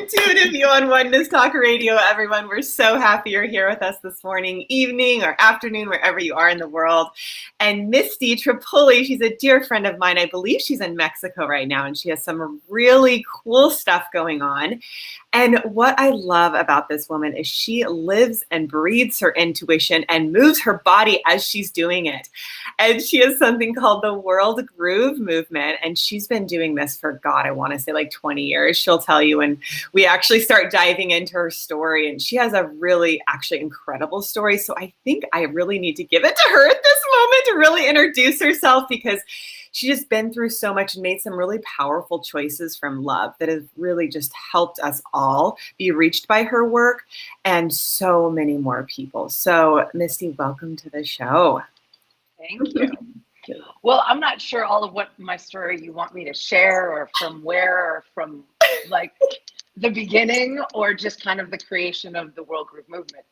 Intuitive You on Oneness Talk Radio, everyone. We're so happy you're here with us this morning, evening, or afternoon, wherever you are in the world. And Misty Tripoli, she's a dear friend of mine. I believe she's in Mexico right now, and she has some really cool stuff going on. And what I love about this woman is she lives and breathes her intuition and moves her body as she's doing it. And she has something called the World Groove Movement. And she's been doing this for, God, I want to say like 20 years. She'll tell you. And we actually start diving into her story. And she has a really actually incredible story. So I think I really need to give it to her at this moment to really introduce herself, because she's just been through so much and made some really powerful choices from love that have really just helped us all be reached by her work and so many more people. So Misty, welcome to the show. Thank you. Well, I'm not sure all of what my story you want me to share, or from where, or from like the beginning, or just kind of the creation of the World Groove Movement.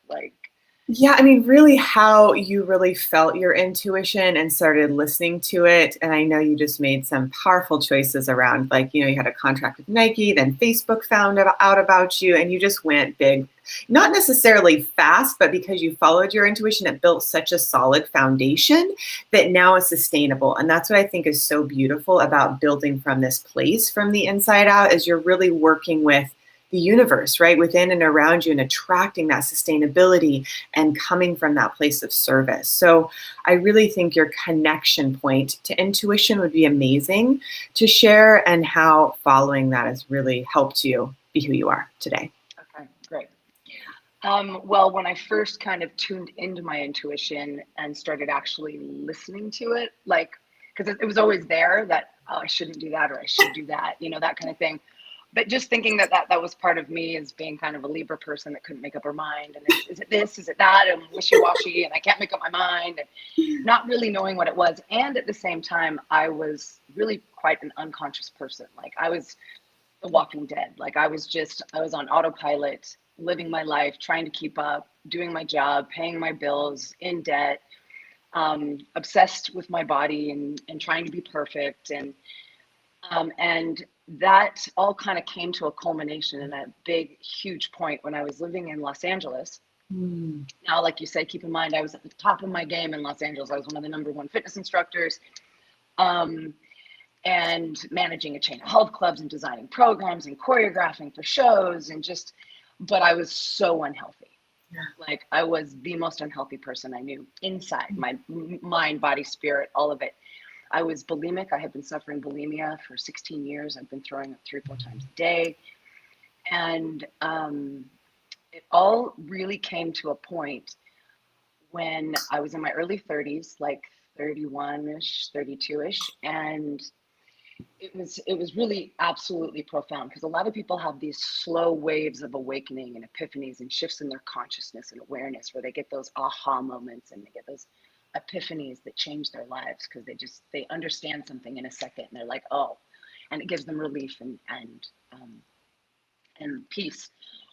Yeah, I mean, really how you really felt your intuition and started listening to it. And I know you just made some powerful choices around, like, you had a contract with Nike, then Facebook found out about you, and you just went big, not necessarily fast, but because you followed your intuition, it built such a solid foundation that now is sustainable. And that's what I think is so beautiful about building from this place, from the inside out, is you're really working with the universe, right, within and around you, and attracting that sustainability and coming from that place of service. So I really think your connection point to intuition would be amazing to share, and how following that has really helped you be who you are today. Okay, great. Well, when I first kind of tuned into my intuition and started actually listening to it, because it was always there that, oh, I shouldn't do that, or I should do that, that kind of thing. But just thinking that was part of me, as being kind of a Libra person that couldn't make up her mind. And is it this, is it that, and wishy-washy, and I can't make up my mind, and not really knowing what it was. And at the same time, I was really quite an unconscious person. Like, I was the walking dead. Like, I was on autopilot, living my life, trying to keep up, doing my job, paying my bills, in debt, obsessed with my body and trying to be perfect. And that all kind of came to a culmination in a big, huge point when I was living in Los Angeles. Now, like you said, keep in mind, I was at the top of my game in Los Angeles. I was one of the #1 fitness instructors, and managing a chain of health clubs and designing programs and choreographing for shows, but I was so unhealthy. Yeah. Like, I was the most unhealthy person I knew inside, my mind, body, spirit, all of it. I was bulimic. I had been suffering bulimia for 16 years. I've been throwing up 3 or 4 times a day. And it all really came to a point when I was in my early 30s, like 31-ish, 32-ish. And it was really absolutely profound, because a lot of people have these slow waves of awakening and epiphanies and shifts in their consciousness and awareness, where they get those aha moments and they get those epiphanies that change their lives, because they understand something in a second, and they're like, oh, and it gives them relief and peace.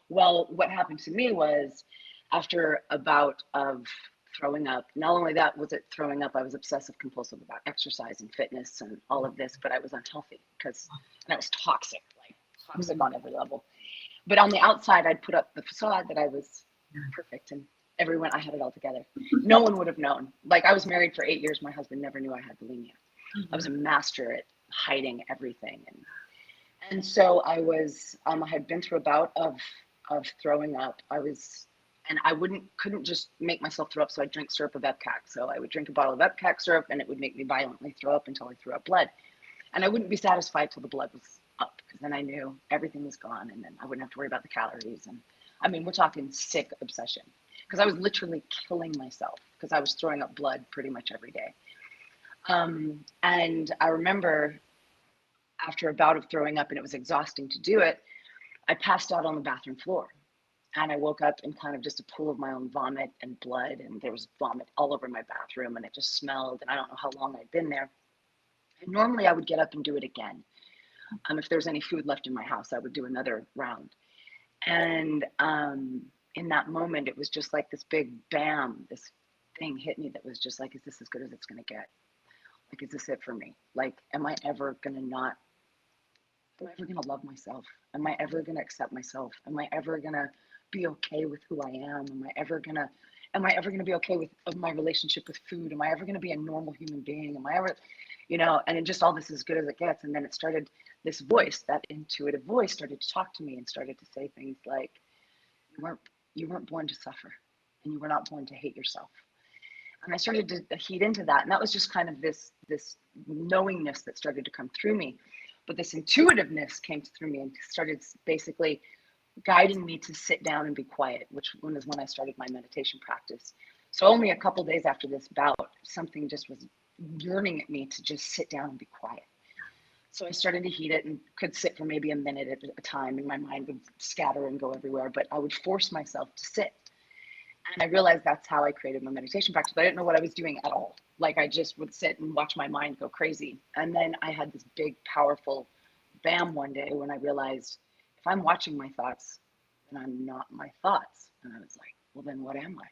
Well, what happened to me was, after a bout of throwing up, not only that was it throwing up, I was obsessive compulsive about exercise and fitness and all of this, but I was unhealthy, and I was toxic on every level. But on the outside, I'd put up the facade that I was perfect, and everyone, I had it all together. No one would have known. Like, I was married for 8 years. My husband never knew I had bulimia. I was a master at hiding everything. And so I was, I had been through a bout of throwing up. I couldn't just make myself throw up. So I'd drink syrup of Epcac. So I would drink a bottle of Epcac syrup, and it would make me violently throw up until I threw up blood. And I wouldn't be satisfied till the blood was up, because then I knew everything was gone, and then I wouldn't have to worry about the calories. And I mean, we're talking sick obsession, because I was literally killing myself, because I was throwing up blood pretty much every day. And I remember, after a bout of throwing up, and it was exhausting to do it, I passed out on the bathroom floor. And I woke up in kind of just a pool of my own vomit and blood, and there was vomit all over my bathroom, and it just smelled, and I don't know how long I'd been there. And normally I would get up and do it again. If there was any food left in my house, I would do another round. And in that moment, it was just like this big bam, this thing hit me that was just like, is this as good as it's going to get? Like, is this it for me? Like, am I ever going to not am I ever going to love myself? Am I ever going to accept myself? Am I ever going to be okay with who I am? Am I ever going to be okay with my relationship with food? Am I ever going to be a normal human being? Am I ever, and it just all this as good as it gets. And then it started, this voice, that intuitive voice started to talk to me and started to say things like, you weren't born to suffer, and you were not born to hate yourself. And I started to heed into that. And that was just kind of this knowingness that started to come through me. But this intuitiveness came through me and started basically guiding me to sit down and be quiet, which was when I started my meditation practice. So only a couple days after this bout, something just was yearning at me to just sit down and be quiet. So I started to heed it and could sit for maybe a minute at a time, and my mind would scatter and go everywhere, but I would force myself to sit. And I realized that's how I created my meditation practice. But I didn't know what I was doing at all. Like, I just would sit and watch my mind go crazy. And then I had this big, powerful bam one day when I realized, if I'm watching my thoughts, then I'm not my thoughts. And I was like, well, then what am I?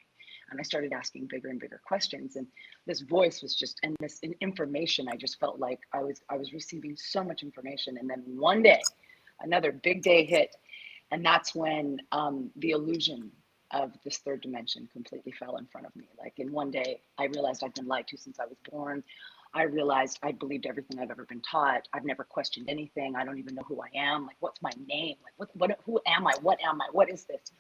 And I started asking bigger and bigger questions. And this voice was just, and this information, I just felt like I was receiving so much information. And then one day, another big day hit. And that's when the illusion of this third dimension completely fell in front of me. Like, in one day, I realized I'd been lied to since I was born. I realized I believed everything I've ever been taught. I've never questioned anything. I don't even know who I am. Like, what's my name? Like, who am I? What am I? What is this?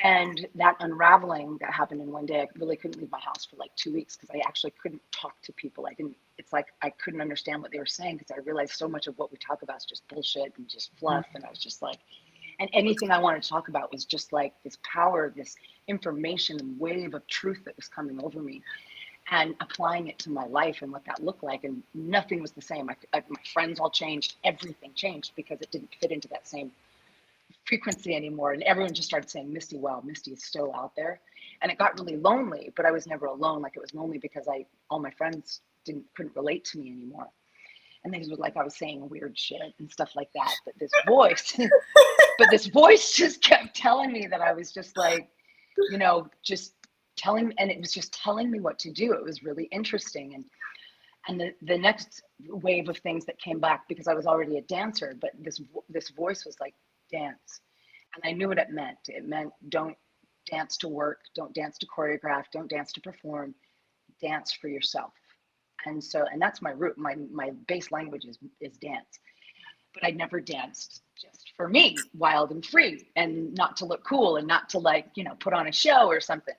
And that unraveling that happened in one day, I really couldn't leave my house for like 2 weeks because I actually couldn't talk to people. It's like I couldn't understand what they were saying because I realized so much of what we talk about is just bullshit and just fluff. And I was just like, and anything I wanted to talk about was just like this power, this information and wave of truth that was coming over me, and applying it to my life and what that looked like. And nothing was the same. My friends all changed. Everything changed because it didn't fit into that same frequency anymore. And everyone just started saying, Misty, wow, Misty is still out there. And it got really lonely, but I was never alone. Like, it was lonely because all my friends couldn't relate to me anymore. And they were like, I was saying weird shit and stuff like that. But this voice just kept telling me that I was just like, just telling, and it was just telling me what to do. It was really interesting. And the next wave of things that came back, because I was already a dancer, but this voice was like, dance. And I knew what it meant. It meant, don't dance to work, don't dance to choreograph, don't dance to perform, dance for yourself. And that's my root. My base language is dance. But I'd never danced just for me, wild and free, and not to look cool and not to put on a show or something.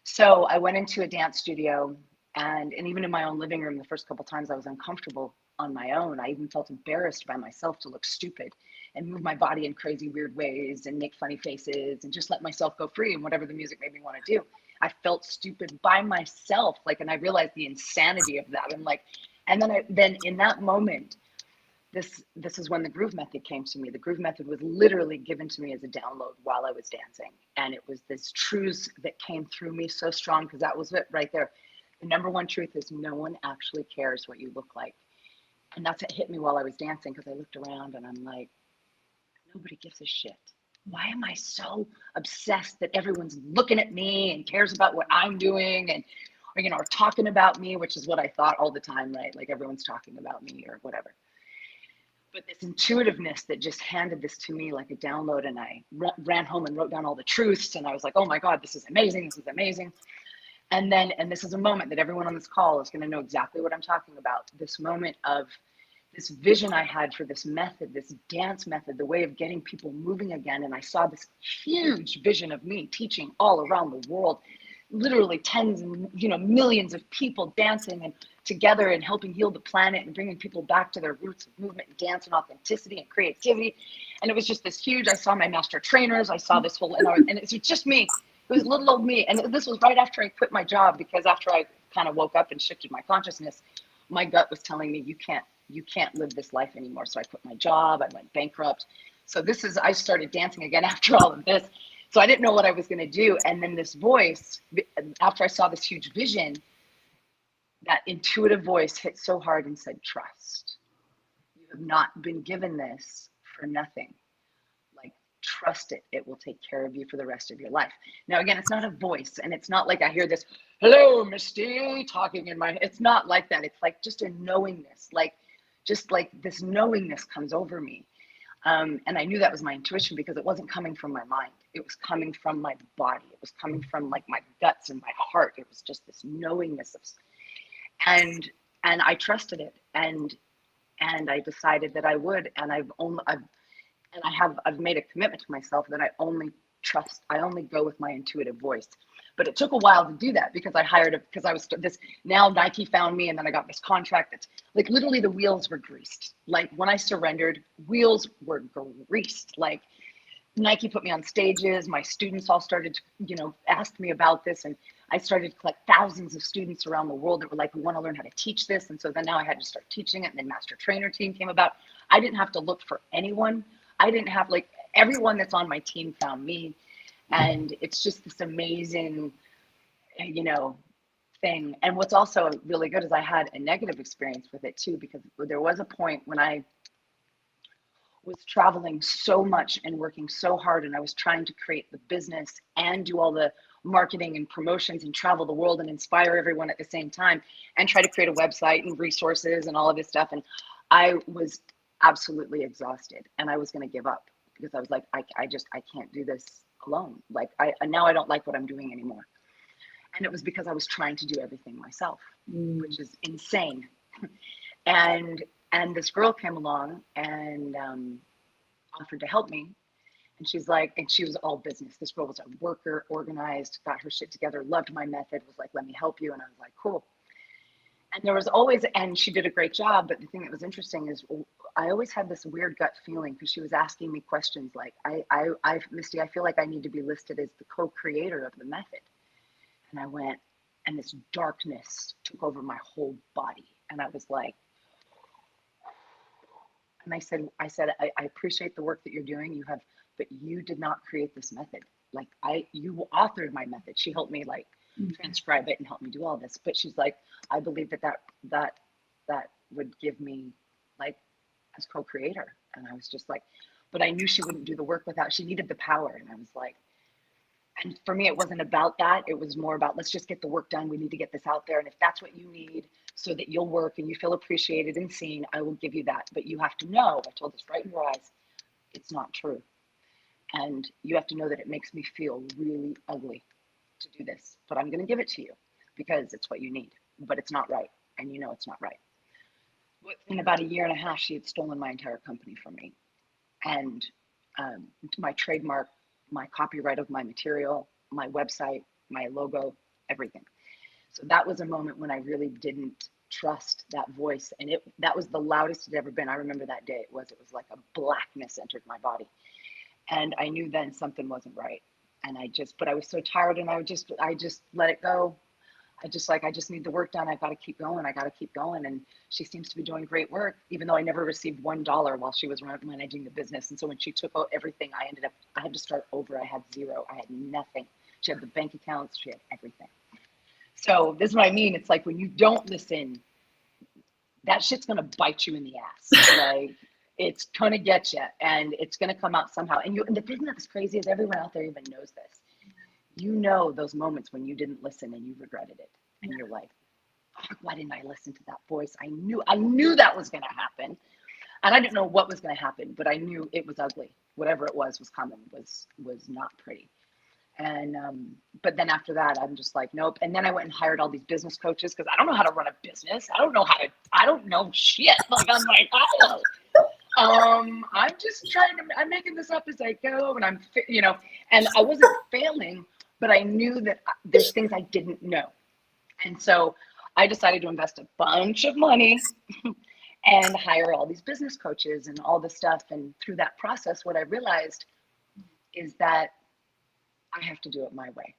So I went into a dance studio, and even in my own living room, the first couple times I was uncomfortable on my own. I even felt embarrassed by myself to look stupid and move my body in crazy, weird ways and make funny faces and just let myself go free and whatever the music made me want to do. I felt stupid by myself, and I realized the insanity of that. And then in that moment, this is when the groove method came to me. The groove method was literally given to me as a download while I was dancing. And it was this truth that came through me so strong, because that was it right there. The number one truth is no one actually cares what you look like. And that's what hit me while I was dancing, because I looked around and I'm like, nobody gives a shit. Why am I so obsessed that everyone's looking at me and cares about what I'm doing and, or talking about me, which is what I thought all the time, right? Like, everyone's talking about me or whatever. But this intuitiveness that just handed this to me like a download, and I ran home and wrote down all the truths, and I was like, oh my God, this is amazing. This is amazing. And this is a moment that everyone on this call is going to know exactly what I'm talking about. This moment of this vision I had for this method, this dance method, the way of getting people moving again. And I saw this huge vision of me teaching all around the world, literally tens and millions of people dancing and together and helping heal the planet and bringing people back to their roots of movement and dance and authenticity and creativity. And it was just this huge, I saw my master trainers, I saw this whole, and it was just me. It was little old me. And this was right after I quit my job, because after I kind of woke up and shifted my consciousness, my gut was telling me, you can't live this life anymore. So I quit my job, I went bankrupt. So I started dancing again after all of this. So I didn't know what I was going to do. And then this voice, after I saw this huge vision, that intuitive voice hit so hard and said, trust. You have not been given this for nothing. Trust it. It will take care of you for the rest of your life. Now, again, it's not a voice, and it's not like I hear this, hello, Misty, talking in my, it's not like that. It's like just a knowingness, like just like this knowingness comes over me. And I knew that was my intuition because it wasn't coming from my mind. It was coming from my body. It was coming from like my guts and my heart. It was just this knowingness of, and I trusted it, and I decided that I would, and I've made a commitment to myself that I only go with my intuitive voice. But it took a while to do that because because I was this, now Nike found me, and then I got this contract that's like literally the wheels were greased. Like when I surrendered, wheels were greased. Like Nike put me on stages. My students all started to, ask me about this, and I started to collect thousands of students around the world that were like, we want to learn how to teach this. And so then now I had to start teaching it, and then Master Trainer Team came about. I didn't have to look for anyone. I didn't have everyone that's on my team found me. And it's just this amazing, thing. And what's also really good is I had a negative experience with it too, because there was a point when I was traveling so much and working so hard, and I was trying to create the business and do all the marketing and promotions and travel the world and inspire everyone at the same time and try to create a website and resources and all of this stuff. And I was absolutely exhausted, and I was going to give up because I was like, I can't do this alone. Like now I don't like what I'm doing anymore. And it was because I was trying to do everything myself, which is insane. And this girl came along and offered to help me. And she's like, and she was all business. This girl was a worker, organized, got her shit together, loved my method, was like, let me help you. And I was like, cool. And there was always, and she did a great job. But the thing that was interesting is I always had this weird gut feeling because she was asking me questions like, Misty, I feel like I need to be listed as the co-creator of the method. And I went, and this darkness took over my whole body. And I was like, and I said, I appreciate the work that you're doing. But you did not create this method. Like you authored my method. She helped me transcribe it and help me do all this. But she's like, I believe that would give me as co-creator. And I was just like, but I knew she wouldn't do the work without, she needed the power. And I was like, and for me, it wasn't about that. It was more about, let's just get the work done. We need to get this out there. And if that's what you need so that you'll work and you feel appreciated and seen, I will give you that. But you have to know, I told this right in your eyes, it's not true. And you have to know that it makes me feel really ugly to do this, but I'm going to give it to you because it's what you need, but it's not right. And it's not right. In about a year and a half, she had stolen my entire company from me, and my trademark, my copyright of my material, my website, my logo, everything. So that was a moment when I really didn't trust that voice. And that was the loudest it had ever been. I remember that day. It was like a blackness entered my body. And I knew then something wasn't right. And but I was so tired, and I just let it go. I just need the work done. I got to keep going. And she seems to be doing great work, even though I never received $1 while she was managing the business. And so when she took out everything, I had to start over. I had zero. I had nothing. She had the bank accounts. She had everything. So this is what I mean. It's like when you don't listen, that shit's going to bite you in the ass. It's going to get you, and it's going to come out somehow. And the thing that's crazy is everyone out there even knows this. Those moments when you didn't listen and you regretted it, and you're like, fuck, why didn't I listen to that voice? I knew that was going to happen, and I didn't know what was going to happen, but I knew it was ugly. Whatever it was coming was not pretty. And but then after that, I'm just like, nope. And then I went and hired all these business coaches because I don't know how to run a business. I don't know shit. I'm like, I'm just I'm making this up as I go, and and I wasn't failing, but I knew that there's things I didn't know. And so I decided to invest a bunch of money and hire all these business coaches and all this stuff. And through that process, what I realized is that I have to do it my way,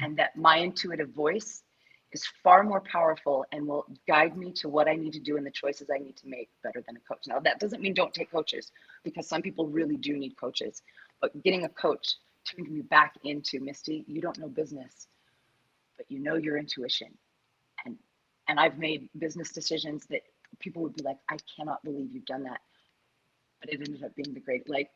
and that my intuitive voice is far more powerful and will guide me to what I need to do and the choices I need to make better than a coach. Now, that doesn't mean don't take coaches, because some people really do need coaches, but getting a coach turned me back into, Misty, you don't know business, but you know your intuition. And I've made business decisions that people would be like, I cannot believe you've done that. But it ended up being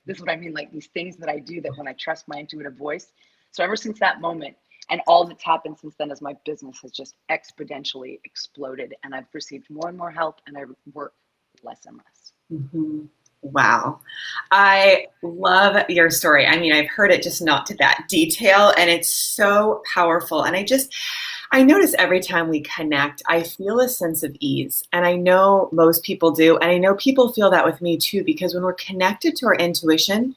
this is what I mean, these things that I do that when I trust my intuitive voice. So ever since that moment, and all that's happened since then is my business has just exponentially exploded, and I've received more and more help, and I work less and less. Mm-hmm. Wow. I love your story. I mean, I've heard it just not to that detail, and it's so powerful. And I notice every time we connect, I feel a sense of ease. And I know most people do. And I know people feel that with me too, because when we're connected to our intuition,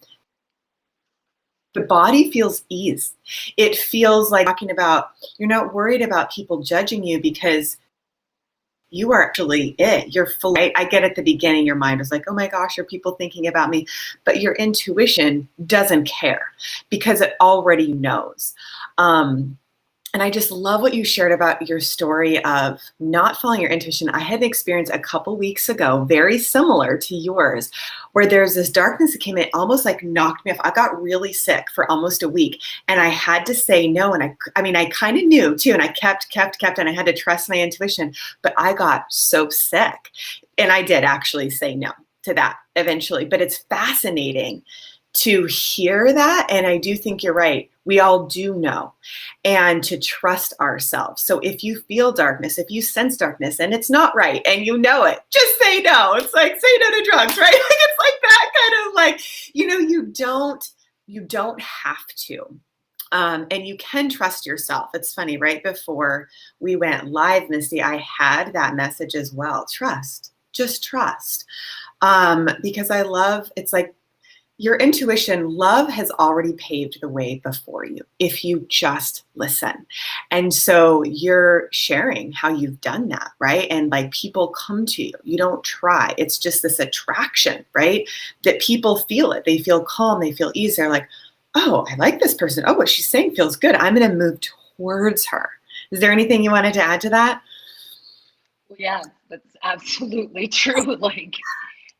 the body feels ease. It feels like talking about, you're not worried about people judging you because you are actually it. You're full. Right? I get at the beginning, your mind is like, oh my gosh, are people thinking about me? But your intuition doesn't care because it already knows. And I just love what you shared about your story of not following your intuition. I had an experience a couple weeks ago, very similar to yours, where there's this darkness that came in, almost like knocked me off. I got really sick for almost a week, and I had to say no. And I mean, I kind of knew too, and I kept, and I had to trust my intuition. But I got so sick, and I did actually say no to that eventually. But it's fascinating to hear that. And I do think you're right. We all do know, and to trust ourselves. So if you feel darkness, if you sense darkness and it's not right and you know it, just say no. It's like, say no to drugs, right? Like, it's like that kind of like, you don't have to. And you can trust yourself. It's funny, right before we went live, Misty, I had that message as well. Trust, just trust. Because I love, it's like, your intuition, love has already paved the way before you if you just listen. And so you're sharing how you've done that, right? And like people come to you, you don't try. It's just this attraction, right? That people feel it. They feel calm, they feel ease. They're like, oh, I like this person. Oh, what she's saying feels good. I'm going to move towards her. Is there anything you wanted to add to that? Well, yeah, that's absolutely true. Like,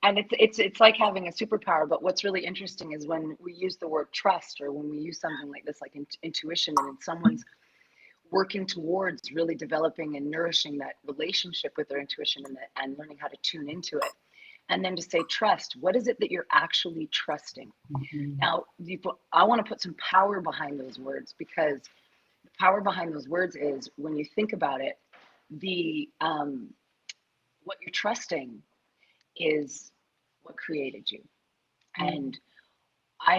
and it's like having a superpower. But what's really interesting is when we use the word trust, or when we use something like this, like intuition, and someone's working towards really developing and nourishing that relationship with their intuition, and learning how to tune into it. And then to say trust, what is it that you're actually trusting? Mm-hmm. Now, I want to put some power behind those words, because the power behind those words is, when you think about it, the what you're trusting is what created you. And I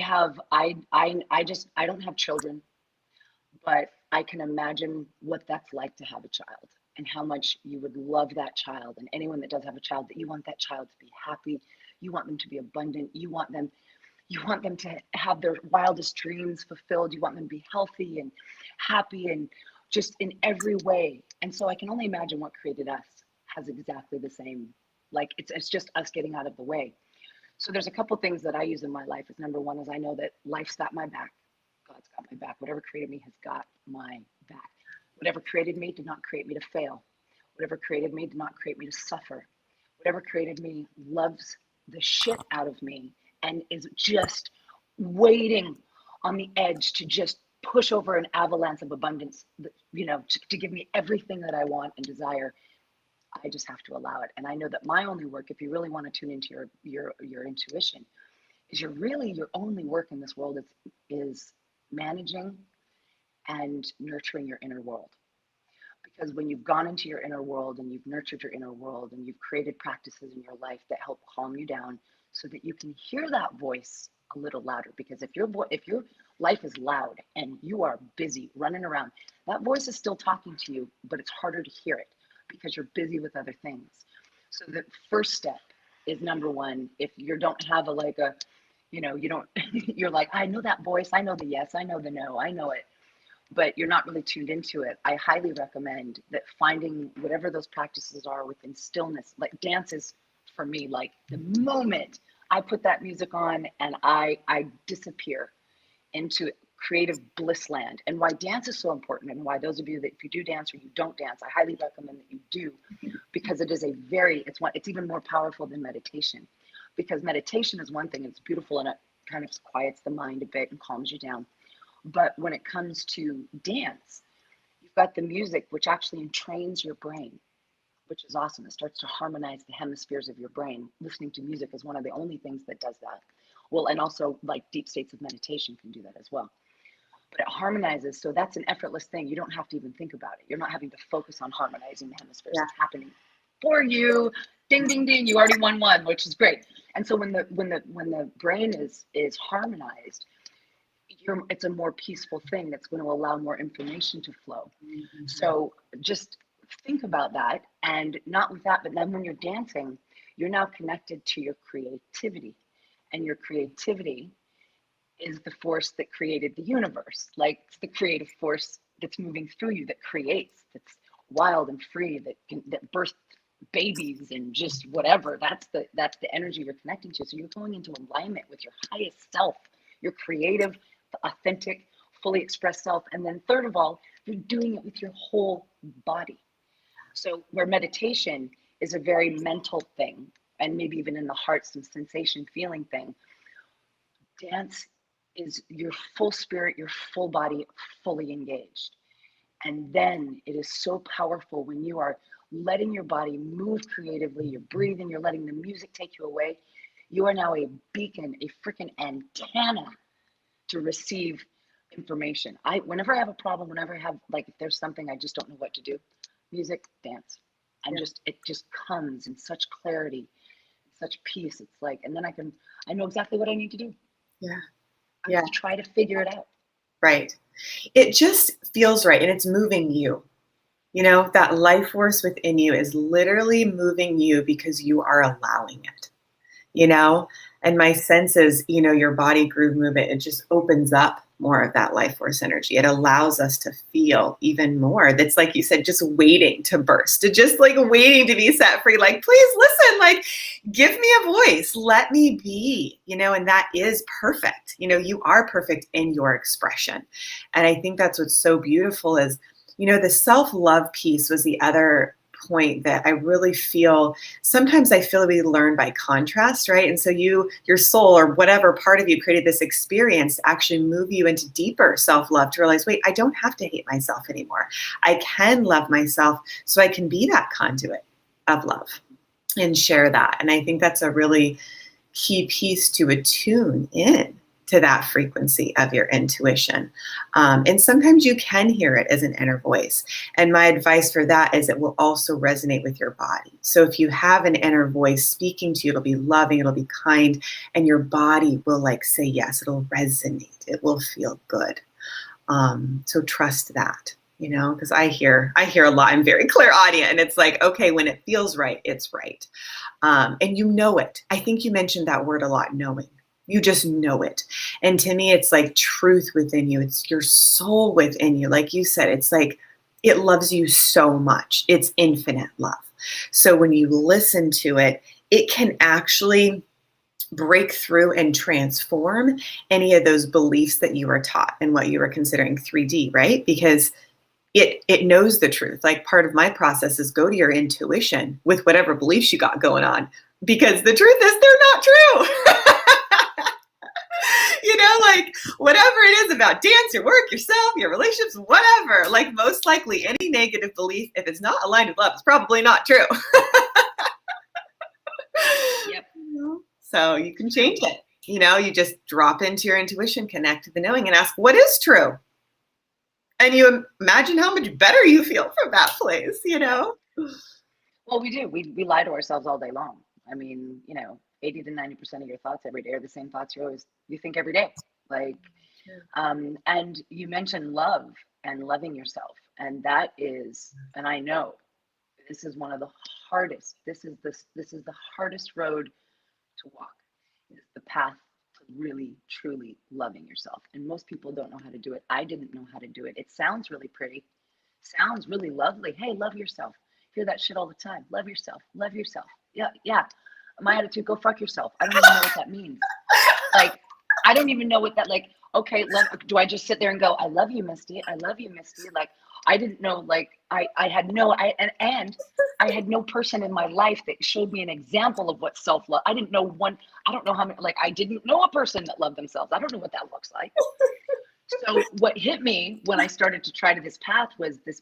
don't have children, but I can imagine what that's like to have a child, and how much you would love that child. And anyone that does have a child, that you want that child to be happy, you want them to be abundant, you want them to have their wildest dreams fulfilled, you want them to be healthy and happy, and just in every way. And so I can only imagine what created us has exactly the same, like it's just us getting out of the way. So there's a couple things that I use in my life. Is number one is, I know that life's got my back. God's got my back. Whatever created me has got my back. Whatever created me did not create me to fail. Whatever created me did not create me to suffer. Whatever created me loves the shit out of me, and is just waiting on the edge to just push over an avalanche of abundance, to give me everything that I want and desire. I just have to allow it. And I know that my only work, if you really want to tune into your intuition, is your only work in this world is managing and nurturing your inner world. Because when you've gone into your inner world, and you've nurtured your inner world, and you've created practices in your life that help calm you down, so that you can hear that voice a little louder. Because if your life is loud and you are busy running around, that voice is still talking to you, but it's harder to hear it because you're busy with other things. So the first step is, number one, if you don't have you don't, you're like, I know that voice, I know the yes, I know the no, I know it, but you're not really tuned into it. I highly recommend that finding whatever those practices are within stillness. Like dance is, for me, like the moment I put that music on, and I disappear into creative bliss land. And why dance is so important, and why those of you that, if you do dance or you don't dance, I highly recommend that you do, because it is it's even more powerful than meditation. Because meditation is one thing, it's beautiful, and it kind of quiets the mind a bit and calms you down. But when it comes to dance, you've got the music, which actually entrains your brain, which is awesome. It starts to harmonize the hemispheres of your brain. Listening to music is one of the only things that does that. Well, and also like deep states of meditation can do that as well. But it harmonizes, so that's an effortless thing. You don't have to even think about it. You're not having to focus on harmonizing the hemispheres. Yeah. It's happening for you. Ding, ding, ding. You already won one, which is great. And so when the brain is harmonized, it's a more peaceful thing that's going to allow more information to flow. Mm-hmm. So just think about that. And not with that, but then when you're dancing, you're now connected to your creativity. And your creativity is the force that created the universe. Like, it's the creative force that's moving through you, that creates, that's wild and free, that births babies and just whatever. That's the energy you're connecting to. So you're going into alignment with your highest self, your creative, authentic, fully expressed self. And then third of all, you're doing it with your whole body. So where meditation is a very mental thing, and maybe even in the heart, some sensation feeling thing, dance is your full spirit, your full body, fully engaged. And then it is so powerful when you are letting your body move creatively, you're breathing, you're letting the music take you away. You are now a beacon, a freaking antenna to receive information. Whenever I have a problem, whenever I have, like, if there's something I just don't know what to do, music, dance. And it just comes in such clarity, such peace. It's like, and then I know exactly what I need to do. Yeah. I have to try to figure it out. Right. It just feels right. And it's moving you. You know, that life force within you is literally moving you because you are allowing it, you know? And my sense is, you know, your body groove movement, it just opens up more of that life force energy. It allows us to feel even more. That's, like you said, just waiting to burst, to just like waiting to be set free. Like, please listen, like, give me a voice, let me be, you know, and that is perfect. You know, you are perfect in your expression. And I think that's what's so beautiful is, you know, the self-love piece was the other point that I really feel, sometimes I feel we learn by contrast, right? And so your soul or whatever part of you created this experience to actually move you into deeper self-love, to realize, wait, I don't have to hate myself anymore. I can love myself so I can be that conduit of love and share that. And I think that's a really key piece to attune in to that frequency of your intuition. And sometimes you can hear it as an inner voice. And my advice for that is it will also resonate with your body. So if you have an inner voice speaking to you, it'll be loving, it'll be kind, and your body will like say yes, it'll resonate, it will feel good. So trust that, you know, because I hear a lot. I'm very clairaudient, and it's like, okay, when it feels right, it's right. And you know it. I think you mentioned that word a lot, knowing. You just know it. And to me, it's like truth within you. It's your soul within you. Like you said, it's like it loves you so much. It's infinite love. So when you listen to it, it can actually break through and transform any of those beliefs that you were taught and what you were considering 3D, right? Because it knows the truth. Like, part of my process is go to your intuition with whatever beliefs you got going on, because the truth is they're not true. You know, like, whatever it is about dance, your work, yourself, your relationships, whatever, like, most likely any negative belief, if it's not aligned with love, it's probably not true. Yep. So you can change it. You know, you just drop into your intuition, connect to the knowing, and ask, what is true? And you imagine how much better you feel from that place, you know? Well, we do. We lie to ourselves all day long. I mean, you know, 80 to 90% of your thoughts every day are the same thoughts you think every day. Like, and you mentioned love and loving yourself. And that is, and I know this is one of the hardest, this is the hardest road to walk, is the path to really, truly loving yourself. And most people don't know how to do it. I didn't know how to do it. It sounds really pretty, sounds really lovely. Hey, love yourself. Hear that shit all the time. Love yourself. Love yourself. Yeah. My attitude, go fuck yourself. I don't even know what that means. Like, I don't even know what that, like, okay, do I just sit there and go, I love you, Misty. I love you, Misty. Like, I didn't know, like, I had no person in my life that showed me an example of what self-love. I didn't know one, I don't know how many, like, I didn't know a person that loved themselves. I don't know what that looks like. So what hit me when I started to try to this path was this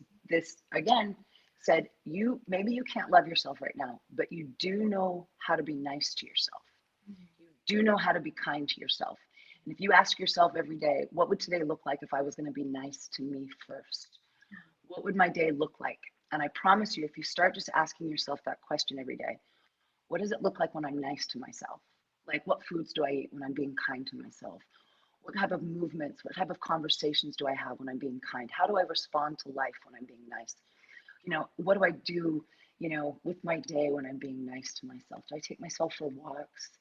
again, said, maybe you can't love yourself right now, but you do know how to be nice to yourself. You do know how to be kind to yourself. And if you ask yourself every day, what would today look like if I was going to be nice to me first? What would my day look like? And I promise you, if you start just asking yourself that question every day, what does it look like when I'm nice to myself? Like, what foods do I eat when I'm being kind to myself? What type of movements, what type of conversations do I have when I'm being kind? How do I respond to life when I'm being nice? What do I do, with my day when I'm being nice to myself? Do I take myself for walks?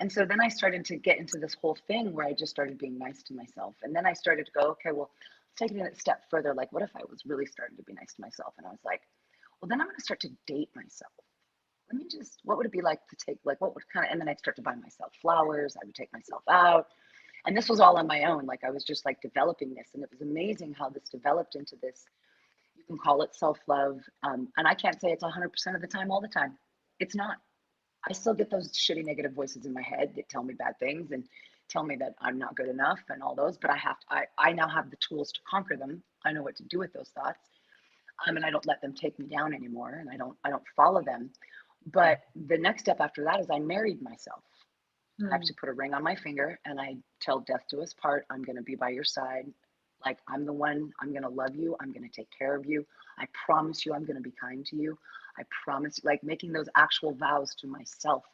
And so then I started to get into this whole thing where I just started being nice to myself. And then I started to go, okay, well, let's take it a step further. Like, what if I was really starting to be nice to myself? And I was like, well, then I'm going to start to date myself. What would it be like to take, like, what would kind of, and then I'd start to buy myself flowers. I would take myself out. And this was all on my own. Like, I was just like developing this. And it was amazing how this developed into this. You can call it self-love. And I can't say it's 100% of the time, all the time. It's not. I still get those shitty negative voices in my head that tell me bad things and tell me that I'm not good enough and all those, but I now have the tools to conquer them. I know what to do with those thoughts. And I don't let them take me down anymore, and I don't follow them. But the next step after that is I married myself. I actually put a ring on my finger and I tell death to us part, I'm going to be by your side. Like, I'm the one, I'm going to love you. I'm going to take care of you. I promise you, I'm going to be kind to you. I promise, like, making those actual vows to myself.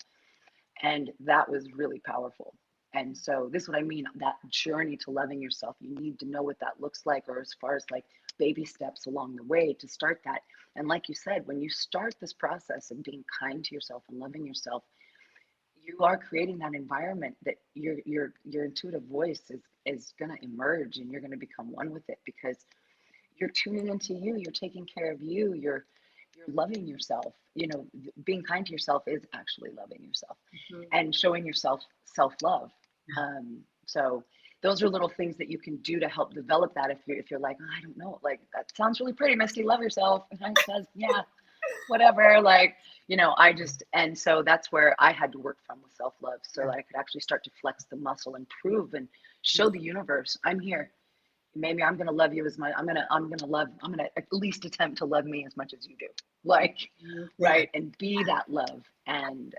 And that was really powerful. And so this is what I mean, that journey to loving yourself, you need to know what that looks like, or as far as like baby steps along the way to start that. And like you said, when you start this process of being kind to yourself and loving yourself, you are creating that environment that your intuitive voice is going to emerge, and you're going to become one with it, because you're tuning into you, you're taking care of you, you're loving yourself. Being kind to yourself is actually loving yourself, and showing yourself self-love. So those are little things that you can do to help develop that. If you're like, oh, I don't know, like, that sounds really pretty, Misty, love yourself. And I says, yeah, whatever, like, and so that's where I had to work from, with self-love, so that I could actually start to flex the muscle and prove and show the universe, I'm here. Maybe I'm going to love you as much. I'm going to at least attempt to love me as much as you do. Like, right. And be that love. And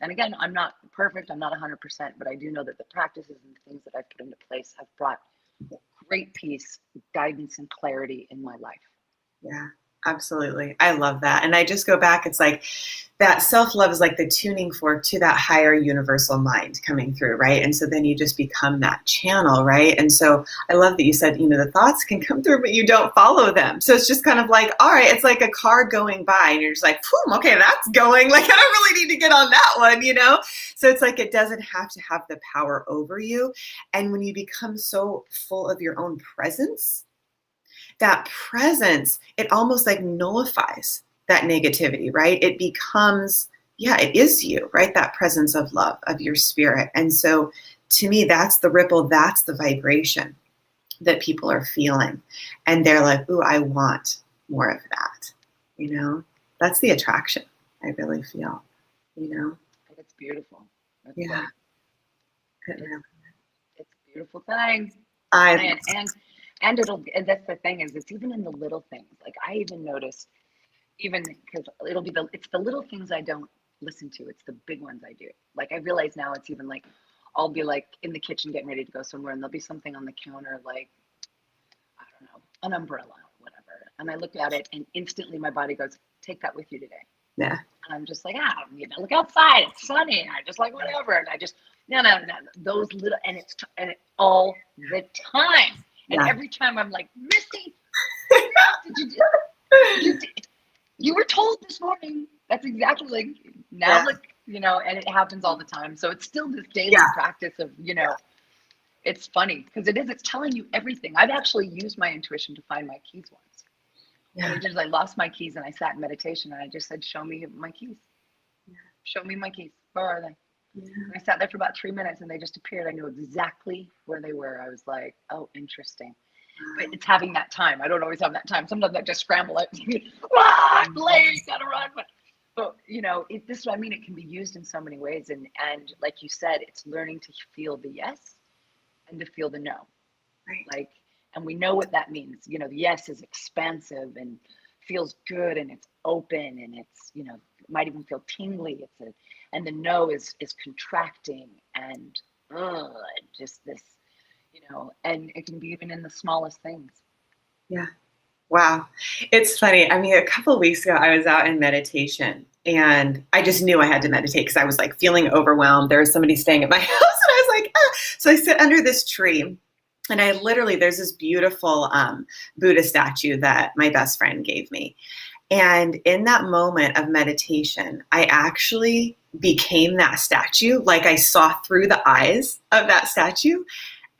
again, I'm not perfect. I'm not 100%, but I do know that the practices and the things that I've put into place have brought great peace, guidance, and clarity in my life. Yeah, absolutely. I love that. And I just go back, it's like that self-love is like the tuning fork to that higher universal mind coming through, right? And so then you just become that channel, right? And so I love that you said, the thoughts can come through, but you don't follow them. So it's just kind of like, all right, it's like a car going by and you're just like, okay, that's going. Like, I don't really need to get on that one, So it's like, it doesn't have to have the power over you. And when you become so full of your own presence, that presence, it almost like nullifies that negativity, right? It becomes, it is you, right? That presence of love, of your spirit. And so to me, that's the ripple, that's the vibration that people are feeling. And they're like, ooh, I want more of that. That's the attraction, I really feel, It's beautiful. That's yeah. It's a beautiful thing. And that's the thing, is it's even in the little things. Like, I even noticed, even because it's the little things I don't listen to. It's the big ones I do. Like, I realize now it's even like, I'll be like in the kitchen getting ready to go somewhere, and there'll be something on the counter, like, I don't know, an umbrella, whatever. And I look at it and instantly my body goes, take that with you today. Yeah. And I'm just like, look outside, it's sunny. I just like, whatever. And I just, no, those little, and it's all the time. And every time I'm like, Misty, did you do? You were told this morning. That's exactly like now, like, and it happens all the time. So it's still this daily practice of, it's funny because it's telling you everything. I've actually used my intuition to find my keys once. Yeah. And I lost my keys and I sat in meditation and I just said, show me my keys. Yeah. Show me my keys. Where are they? Yeah. And I sat there for about 3 minutes and they just appeared. I knew exactly where they were. I was like, oh, interesting. But it's having that time. I don't always have that time. Sometimes I just scramble it. I'm late, gotta run. But this is what I mean. It can be used in so many ways. And like you said, it's learning to feel the yes and to feel the no. Right. Like, and we know what that means. The yes is expansive and feels good and it's open and it's, might even feel tingly. And the no is contracting and just this, and it can be even in the smallest things. Yeah. Wow. It's funny. I mean, a couple of weeks ago, I was out in meditation and I just knew I had to meditate because I was like feeling overwhelmed. There was somebody staying at my house and I was like, ah. So I sit under this tree and I literally, there's this beautiful Buddha statue that my best friend gave me. And in that moment of meditation, I actually became that statue. Like I saw through the eyes of that statue.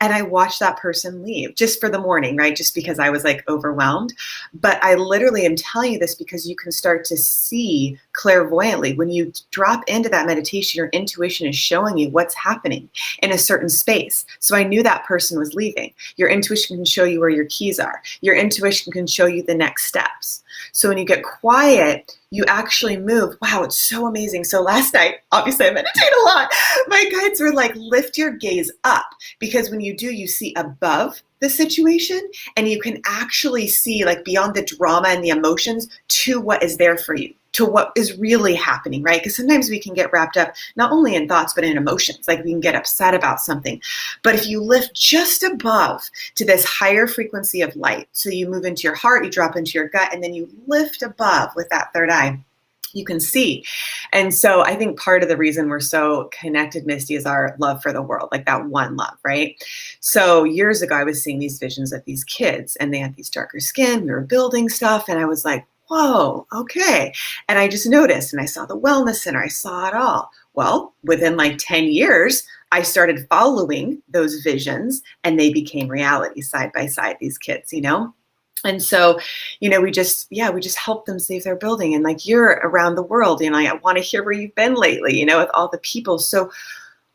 And I watched that person leave just for the morning, right? Just because I was like overwhelmed. But I literally am telling you this because you can start to see clairvoyantly when you drop into that meditation, your intuition is showing you what's happening in a certain space. So I knew that person was leaving. Your intuition can show you where your keys are. Your intuition can show you the next steps. So when you get quiet, you actually move. Wow, it's so amazing. So last night, obviously I meditate a lot. My guides were like, lift your gaze up, because when you do, you see above the situation and you can actually see like beyond the drama and the emotions to what is there for you, to what is really happening, right? Because sometimes we can get wrapped up not only in thoughts, but in emotions. Like we can get upset about something. But if you lift just above to this higher frequency of light, so you move into your heart, you drop into your gut, and then you lift above with that third eye, you can see. And so I think part of the reason we're so connected, Misty, is our love for the world, like that one love, right? So years ago, I was seeing these visions of these kids and they had these darker skin, we were building stuff, and I was like, whoa, okay. And I just noticed, and I saw the wellness center, I saw it all. Well, within like 10 years, I started following those visions and they became reality side by side, these kids, you know? And so, you know, we just help them save their building. And like, you're around the world, and I want to hear where you've been lately, you know, with all the people. So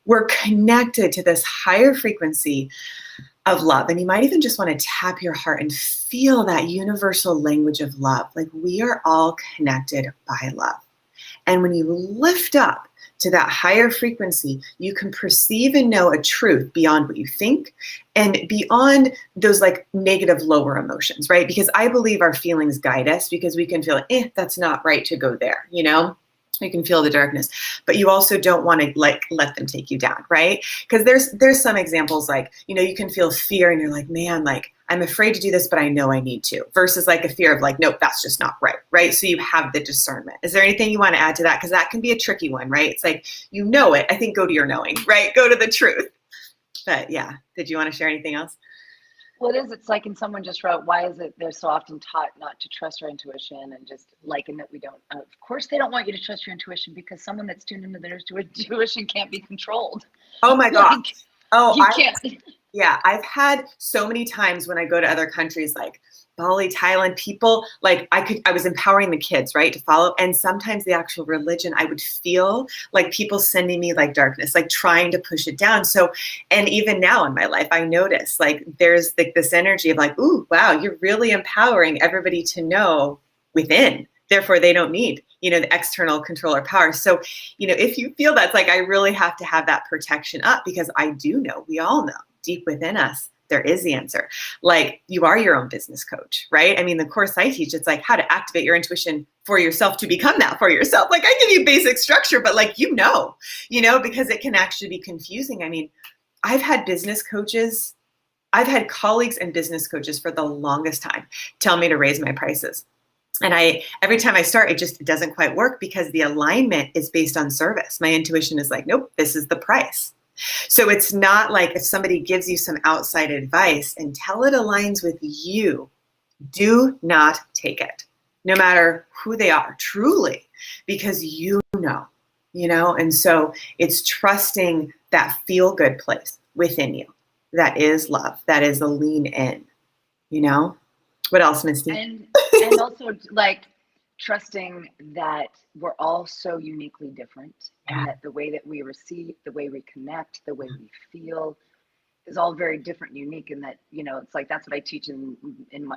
we're connected to this higher frequency of love. And you might even just want to tap your heart and feel that universal language of love. Like we are all connected by love. And when you lift up to that higher frequency, you can perceive and know a truth beyond what you think and beyond those like negative lower emotions, right? Because I believe our feelings guide us, because we can feel, that's not right to go there, you know? You can feel the darkness, but you also don't want to like let them take you down, right? Because there's some examples like, you know, you can feel fear and you're like, man, like I'm afraid to do this, but I know I need to, versus like a fear of like, nope, that's just not right, right? So you have the discernment. Is there anything you want to add to that? Because that can be a tricky one, right? It's like, you know it. I think go to your knowing, right? Go to the truth. But yeah, did you want to share anything else? Well, it is. It's like, and someone just wrote, why is it they're so often taught not to trust our intuition, and just liken that we don't. Of course, they don't want you to trust your intuition, because someone that's tuned into their intuition can't be controlled. Oh my God. Like, Oh, you can't. Yeah, I've had so many times when I go to other countries like Bali, Thailand, people like I was empowering the kids, right, to follow. And sometimes the actual religion, I would feel like people sending me like darkness, like trying to push it down. So, and even now in my life, I notice like there's like this energy of like, ooh, wow, you're really empowering everybody to know within. Therefore, they don't need, you know, the external control or power. So, you know, if you feel that's like, I really have to have that protection up, because I do know, we all know deep within us, there is the answer. Like you are your own business coach, right? I mean, the course I teach, it's like how to activate your intuition for yourself to become that for yourself. Like I give you basic structure, but like, you know, because it can actually be confusing. I mean, I've had business coaches, I've had colleagues and business coaches for the longest time tell me to raise my prices. And every time I start, it doesn't quite work, because the alignment is based on service. My intuition is like, nope, this is the price. So it's not like if somebody gives you some outside advice, until it aligns with you, do not take it, no matter who they are, truly, because you know, and so it's trusting that feel good place within you. That is love. That is a lean in, you know. What else, Misty? And also like trusting that we're all so uniquely different, and that the way that we receive, the way we connect, the way we feel is all very different, unique. And that, you know, it's like, that's what I teach in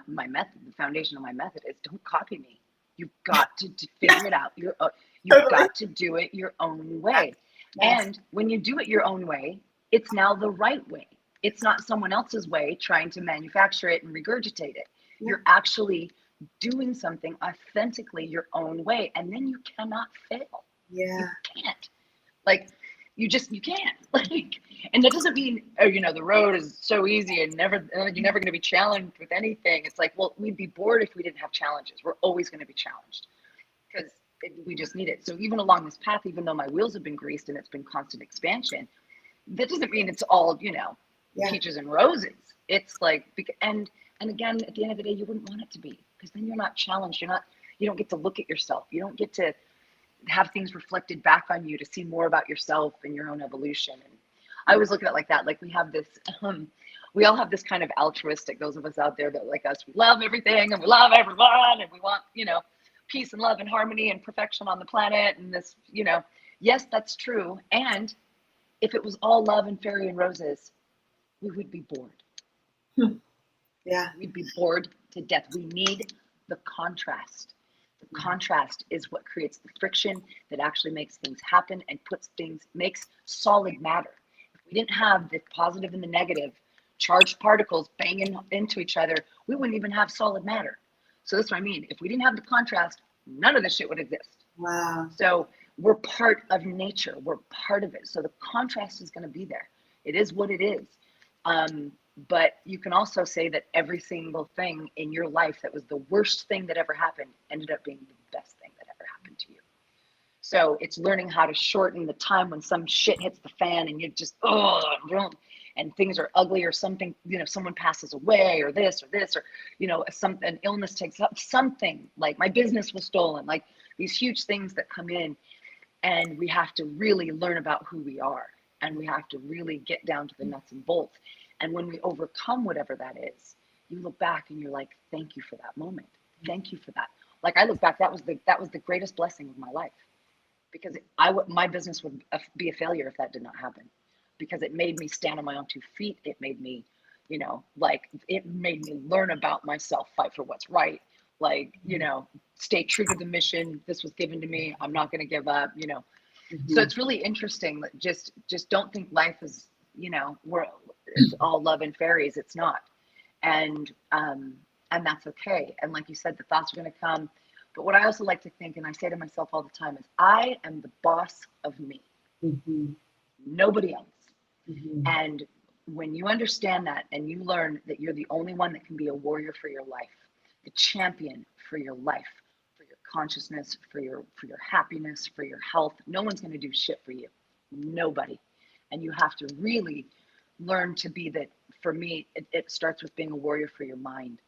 my method. The foundation of my method is don't copy me. You've got to figure it out. You've got to do it your own way. Yes. And when you do it your own way, it's now the right way. It's not someone else's way trying to manufacture it and regurgitate it. Yeah. You're actually doing something authentically your own way, and then you cannot fail. Yeah. You can't. Like, You can't. Like, and that doesn't mean, oh, you know, the road is so easy and you're never going to be challenged with anything. It's like, well, we'd be bored if we didn't have challenges. We're always going to be challenged because we just need it. So even along this path, even though my wheels have been greased and it's been constant expansion, that doesn't mean it's all, you know, peaches and roses. It's like, and again, at the end of the day, you wouldn't want it to be, because then you're not challenged. You don't get to look at yourself. You don't get to have things reflected back on you to see more about yourself and your own evolution. And I always look at it like that. Like we have this, we all have this kind of altruistic, those of us out there that like us, we love everything and we love everyone and we want, you know, peace and love and harmony and perfection on the planet. And this, you know, yes, that's true. And if it was all love and fairy and roses, we would be bored. Yeah. We'd be bored to death. We need the contrast. The contrast is what creates the friction that actually makes things happen and makes solid matter. If we didn't have the positive and the negative charged particles banging into each other, we wouldn't even have solid matter. So that's what I mean. If we didn't have the contrast, none of this shit would exist. Wow. So we're part of nature. We're part of it. So the contrast is going to be there. It is what it is. But you can also say that every single thing in your life that was the worst thing that ever happened ended up being the best thing that ever happened to you. So it's learning how to shorten the time when some shit hits the fan and you just, and things are ugly or something, you know, someone passes away or this, or, you know, an illness takes up something, like my business was stolen, like these huge things that come in, and we have to really learn about who we are, and we have to really get down to the nuts and bolts. And when we overcome whatever that is, you look back and you're like, thank you for that moment. Thank you for that. Like I look back, that was the greatest blessing of my life, because my business would be a failure if that did not happen, because it made me stand on my own 2 feet. It made me, you know, like it made me learn about myself, fight for what's right. Like, you know, stay true to the mission. This was given to me. I'm not going to give up, you know. Mm-hmm. So it's really interesting that just don't think life is, you know, it's all love and fairies. It's not. And that's okay. And like you said, the thoughts are going to come. But what I also like to think, and I say to myself all the time, is I am the boss of me. Mm-hmm. Nobody else. Mm-hmm. And when you understand that and you learn that you're the only one that can be a warrior for your life, the champion for your life, for your consciousness, for your happiness, for your health, no one's going to do shit for you. Nobody. And you have to really learn to be that. For me, it starts with being a warrior for your mind,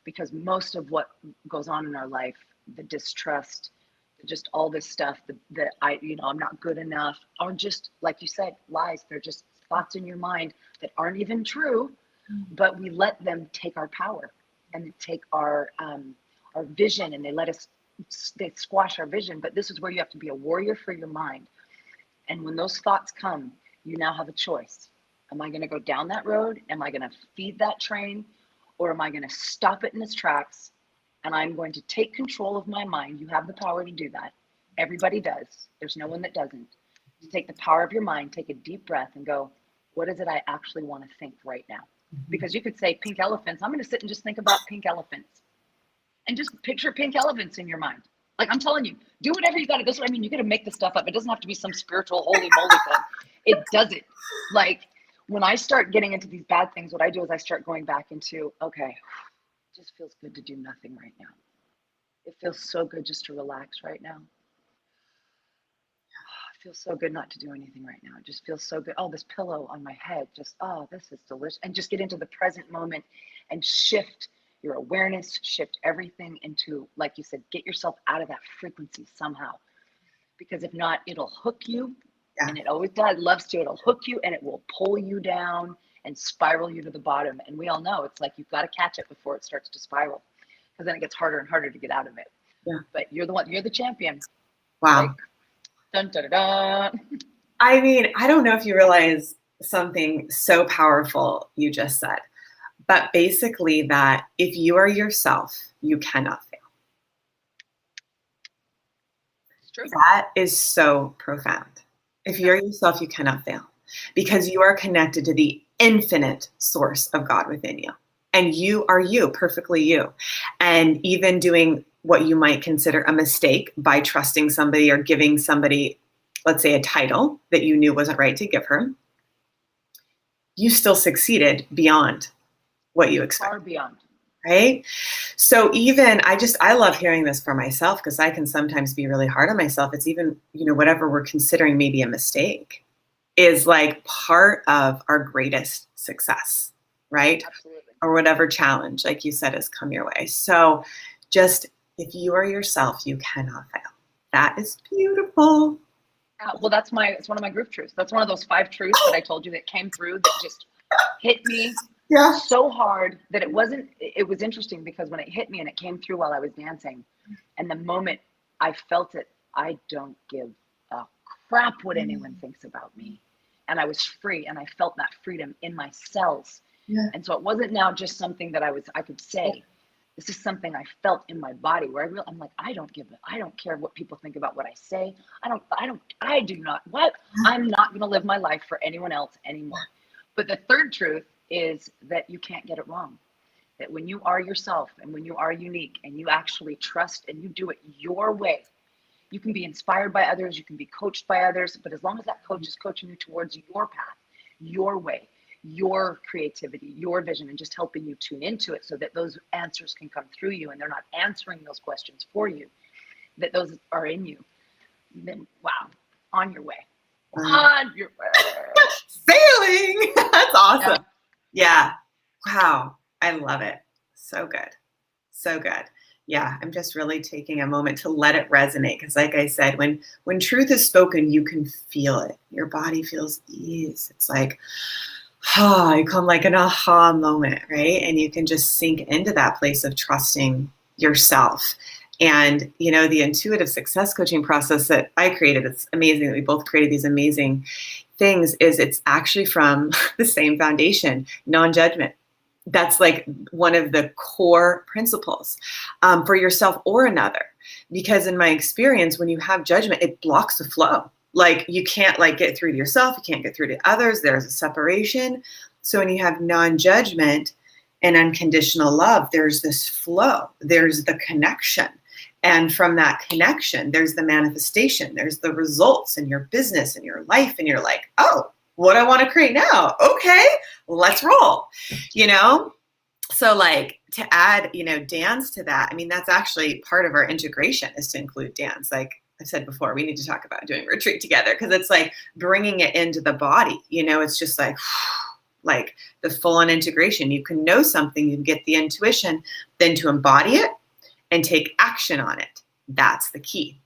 because most of what goes on in our life, the distrust, just all this stuff that I'm not good enough, are just, like you said, lies. They're just thoughts in your mind that aren't even true, but we let them take our power and they take our vision, and they squash our vision. But this is where you have to be a warrior for your mind. And when those thoughts come, you now have a choice. Am I going to go down that road? Am I going to feed that train? Or am I going to stop it in its tracks? And I'm going to take control of my mind. You have the power to do that. Everybody does. There's no one that doesn't. To take the power of your mind, take a deep breath and go, what is it I actually want to think right now? Mm-hmm. Because you could say pink elephants. I'm going to sit and just think about pink elephants. And just picture pink elephants in your mind. Like, I'm telling you, do whatever you got to. That's what I mean. You got to make this stuff up. It doesn't have to be some spiritual holy moly thing. It doesn't. Like, when I start getting into these bad things, what I do is I start going back into, okay, it just feels good to do nothing right now. It feels so good just to relax right now. It feels so good not to do anything right now. It just feels so good. Oh, this pillow on my head, just, oh, this is delicious. And just get into the present moment and shift your awareness, shift everything into, like you said, get yourself out of that frequency somehow. Because if not, it'll hook you. Yeah. And it always does, loves to. It'll hook you and it will pull you down and spiral you to the bottom. And we all know it's like you've got to catch it before it starts to spiral, because then it gets harder and harder to get out of it. Yeah. But you're the champion. Wow. Like, dun, dun, dun, dun. I mean, I don't know if you realize something so powerful you just said, but basically that if you are yourself, you cannot fail. It's true. That is so profound. If you're yourself, you cannot fail, because you are connected to the infinite source of God within you. And you are you, perfectly you. And even doing what you might consider a mistake by trusting somebody or giving somebody let's say a title that you knew wasn't right to give her, you still succeeded beyond what you expected. Far beyond. Right? So even, I love hearing this for myself, because I can sometimes be really hard on myself. It's even, whatever we're considering maybe a mistake is like part of our greatest success, right? Absolutely. Or whatever challenge, like you said, has come your way. So just, if you are yourself, you cannot fail. That is beautiful. Well, it's one of my group truths. That's one of those 5 truths that I told you that came through that just hit me so hard that it was interesting, because when it hit me and it came through while I was dancing, and the moment I felt it, I don't give a crap what anyone thinks about me. And I was free, and I felt that freedom in my cells. Yeah. And so it wasn't now just something that I could say. This is something I felt in my body, where I'm like, I don't care what people think about what I say. I'm not going to live my life for anyone else anymore. But the third truth is that you can't get it wrong. That when you are yourself, and when you are unique, and you actually trust and you do it your way, you can be inspired by others, you can be coached by others, but as long as that coach is coaching you towards your path, your way, your creativity, your vision, and just helping you tune into it so that those answers can come through you, and they're not answering those questions for you, that those are in you, then wow, on your way. On your way. Sailing! That's awesome. Yeah. Wow. I love it. So good. So good. Yeah, I'm just really taking a moment to let it resonate, because like I said, when truth is spoken, you can feel it. Your body feels ease. It's like, you come like an aha moment, right? And you can just sink into that place of trusting yourself. And, the intuitive success coaching process that I created, it's amazing that we both created these amazing things, is it's actually from the same foundation, non-judgment. That's like one of the core principles for yourself or another. Because in my experience, when you have judgment, it blocks the flow. Like you can't get through to yourself. You can't get through to others. There's a separation. So when you have non-judgment and unconditional love, there's this flow. There's the connection. And from that connection, there's the manifestation. There's the results in your business and your life. And you're like, oh, what I want to create now. Okay, let's roll, So to add, dance to that, that's actually part of our integration, is to include dance. Like I said before, we need to talk about doing a retreat together, because it's like bringing it into the body, it's just like the full on integration. You can know something, you get the intuition, then to embody it and take action on it. That's the key.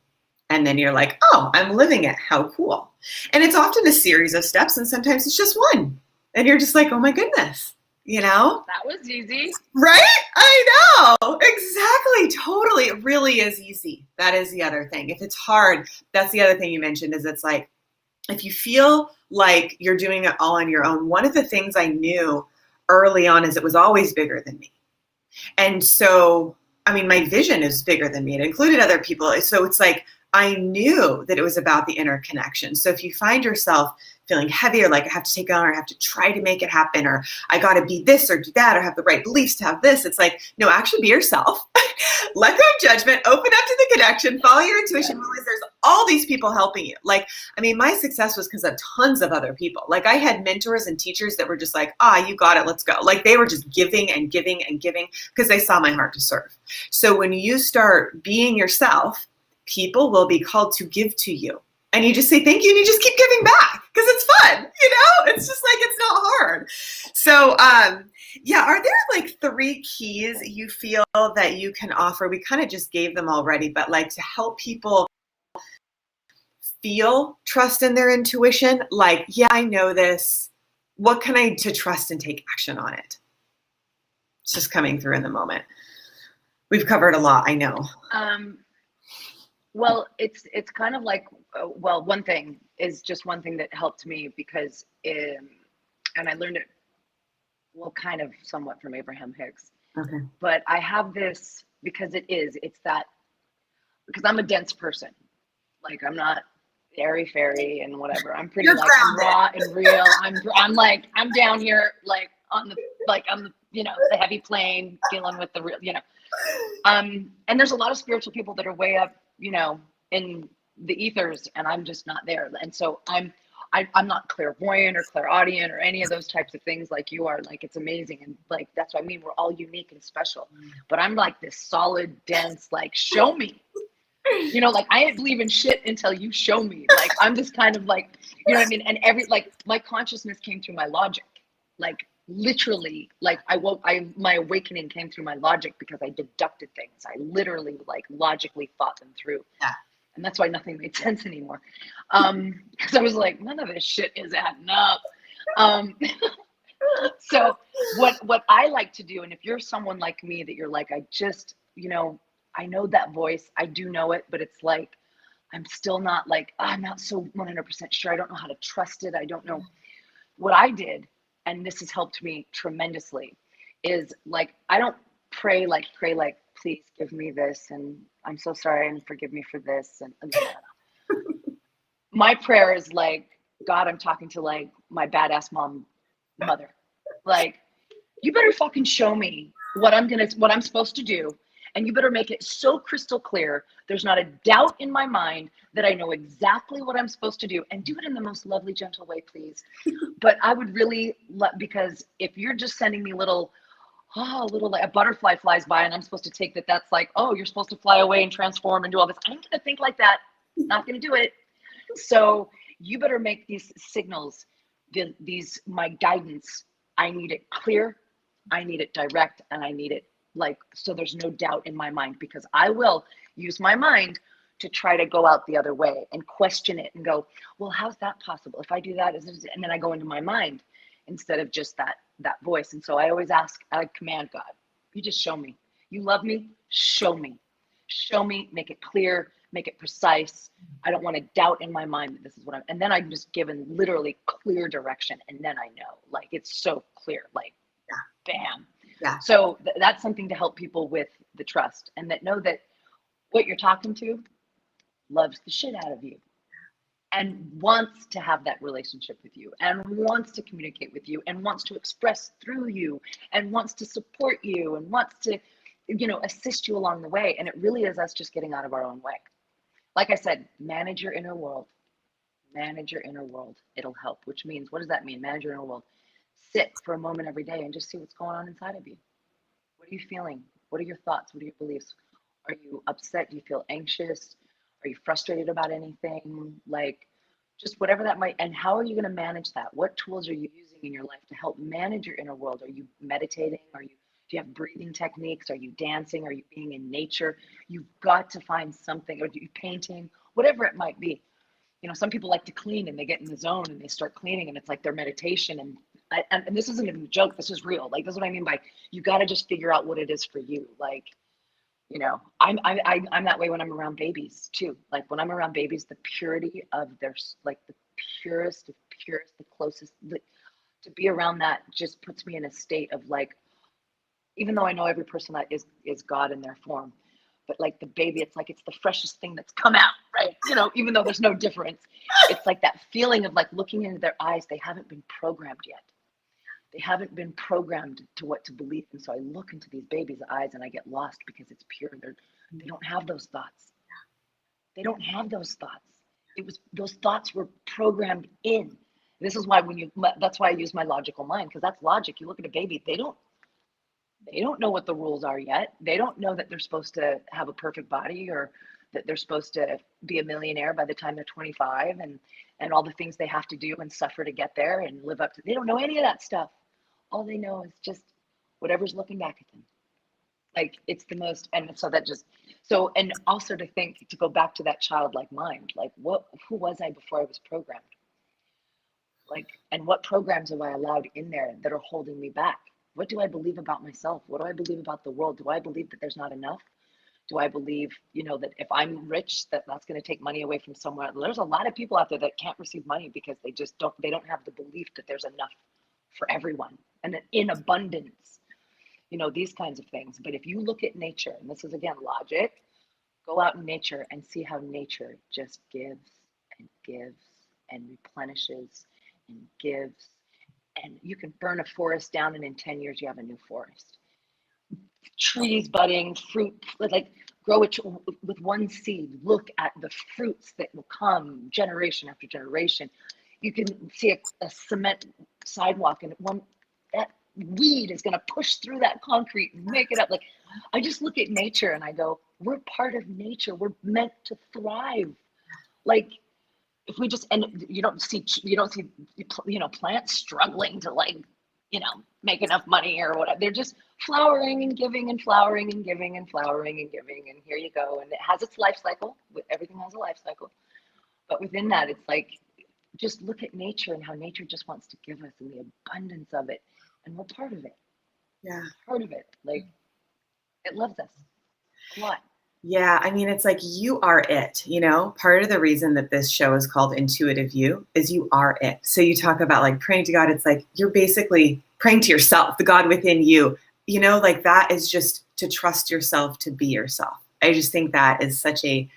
And then you're like, oh, I'm living it. How cool. And it's often a series of steps, and sometimes it's just one. And you're just like, oh my goodness, That was easy. Right? I know. Exactly. Totally. It really is easy. That is the other thing. If it's hard, that's the other thing you mentioned, is it's like, if you feel like you're doing it all on your own, one of the things I knew early on is it was always bigger than me. And so, my vision is bigger than me. It included other people. So it's like, I knew that it was about the interconnection. So if you find yourself feeling heavy, or like I have to take it on, or I have to try to make it happen, or I got to be this or do that, or have the right beliefs to have this, it's like, no, actually be yourself. Let go of judgment, open up to the connection, follow your intuition, realize there's all these people helping you. My success was because of tons of other people. I had mentors and teachers that were just like, you got it, let's go. They were just giving and giving and giving, because they saw my heart to serve. So when you start being yourself, people will be called to give to you. And you just say thank you, and you just keep giving back, because it's fun, It's just like, it's not hard. So, are there 3 keys you feel that you can offer? We kind of just gave them already, but to help people feel trust in their intuition? Yeah, I know this. What can I do to trust and take action on it? It's just coming through in the moment. We've covered a lot, I know. Well, it's kind of like, one thing that helped me, because, and I learned it, kind of somewhat from Abraham Hicks. Okay. But I have this, because because I'm a dense person. I'm not airy fairy and whatever. I'm pretty I'm raw and real. I'm down here on the the heavy plane, dealing with the real, and there's a lot of spiritual people that are way up, in the ethers and I'm just not there. And so I'm not clairvoyant or clairaudient or any of those types of things like you are. Like, it's amazing. And like, that's what I mean. We're all unique and special, but I'm like this solid, dense, like, show me, you know, like I ain't believing shit until you show me. Like, I'm just kind of like, you know what I mean? And like my consciousness came through my logic, like literally, like my awakening came through my logic because I deducted things. I literally like logically thought them through. Yeah. And that's why nothing made sense anymore. Because I was like, none of this shit is adding up. So what I like to do, and if you're someone like me that you're like, I just, you know, I know that voice, I do know it, but it's like, I'm still not like, I'm not so 100% sure. I don't know how to trust it. I don't know what I did. And this has helped me tremendously is like, I don't pray like, please give me this. And I'm so sorry and forgive me for this. And my prayer is like, God, I'm talking to like my badass mother. Like, you better fucking show me what I'm supposed to do. And you better make it so crystal clear. There's not a doubt in my mind that I know exactly what I'm supposed to do, and do it in the most lovely, gentle way, please. But I would really because if you're just sending me little like a butterfly flies by and I'm supposed to take that's like, oh, you're supposed to fly away and transform and do all this. I'm going to think like that. Not going to do it. So you better make these signals, my guidance. I need it clear. I need it direct, and I need it like, so there's no doubt in my mind, because I will use my mind to try to go out the other way and question it and go, well, how's that possible? If I do that, and then I go into my mind instead of just that voice. And so I always I command God, you just show me. You love me, show me. Show me, make it clear, make it precise. I don't want to doubt in my mind that this is what and then I'm just given literally clear direction. And then I know, like, it's so clear, like, bam. Yeah. So that's something to help people with the trust, and that know that what you're talking to loves the shit out of you and wants to have that relationship with you and wants to communicate with you and wants to express through you and wants to support you and wants to, you know, assist you along the way. And it really is us just getting out of our own way. Like I said, manage your inner world. Manage your inner world. It'll help, which means, what does that mean? Manage your inner world. Sit for a moment every day and just see what's going on inside of you. What are you feeling? What are your thoughts? What are your beliefs? Are you upset? Do you feel anxious? Are you frustrated about anything? Like, just whatever that might, and how are you going to manage that? What tools are you using in your life to help manage your inner world? Are you meditating? Do you have breathing techniques? Are you dancing? Are you being in nature? You've got to find something, or are you painting? Whatever it might be. You know, some people like to clean and they get in the zone and they start cleaning and it's like their meditation. And this isn't even a joke. This is real. Like, this is what I mean by, you got to just figure out what it is for you. Like, you know, I'm that way when I'm around babies too. Like, when I'm around babies, the purity of their, like, the purest of purest, the closest, to be around that just puts me in a state of like, even though I know every person that is God in their form, but like the baby, it's like, it's the freshest thing that's come out, right? You know, even though there's no difference, it's like that feeling of like looking into their eyes. They haven't been programmed yet. They haven't been programmed to what to believe. And so I look into these babies' eyes and I get lost because it's pure. They don't have those thoughts. They don't have those thoughts. Those thoughts were programmed in. This is why that's why I use my logical mind, because that's logic. You look at a baby, they don't know what the rules are yet. They don't know that they're supposed to have a perfect body, or that they're supposed to be a millionaire by the time they're 25, and all the things they have to do and suffer to get there and live up to. They don't know any of that stuff. All they know is just whatever's looking back at them. Like, it's the most, and so that just, so, and also to go back to that childlike mind, like, who was I before I was programmed? Like, and what programs have I allowed in there that are holding me back? What do I believe about myself? What do I believe about the world? Do I believe that there's not enough? Do I believe, you know, that if I'm rich, that's going to take money away from somewhere? There's a lot of people out there that can't receive money because they don't have the belief that there's enough for everyone and in abundance, you know, these kinds of things. But if you look at nature, and this is again logic, go out in nature and see how nature just gives and gives and replenishes and gives. And you can burn a forest down, and in 10 years you have a new forest. Trees budding, fruit, like grow it with one seed. Look at the fruits that will come generation after generation. You can see a cement sidewalk, and that weed is going to push through that concrete and make it up. Like, I just look at nature and I go, we're part of nature. We're meant to thrive. Like, if we just, and you don't see, plants struggling to, like, make enough money or whatever. They're just flowering and giving and flowering and giving and flowering and giving. And here you go. And it has its life cycle. Everything has a life cycle. But within that, it's like, just look at nature and how nature just wants to give us, and the abundance of it. And we're part of it. Yeah. Part of it. Like, it loves us a lot. Yeah, I mean, it's like you are it, Part of the reason that this show is called Intuitive You is you are it. So you talk about like praying to God. It's like you're basically praying to yourself, the God within you, like that is just to trust yourself, to be yourself. I just think that is such a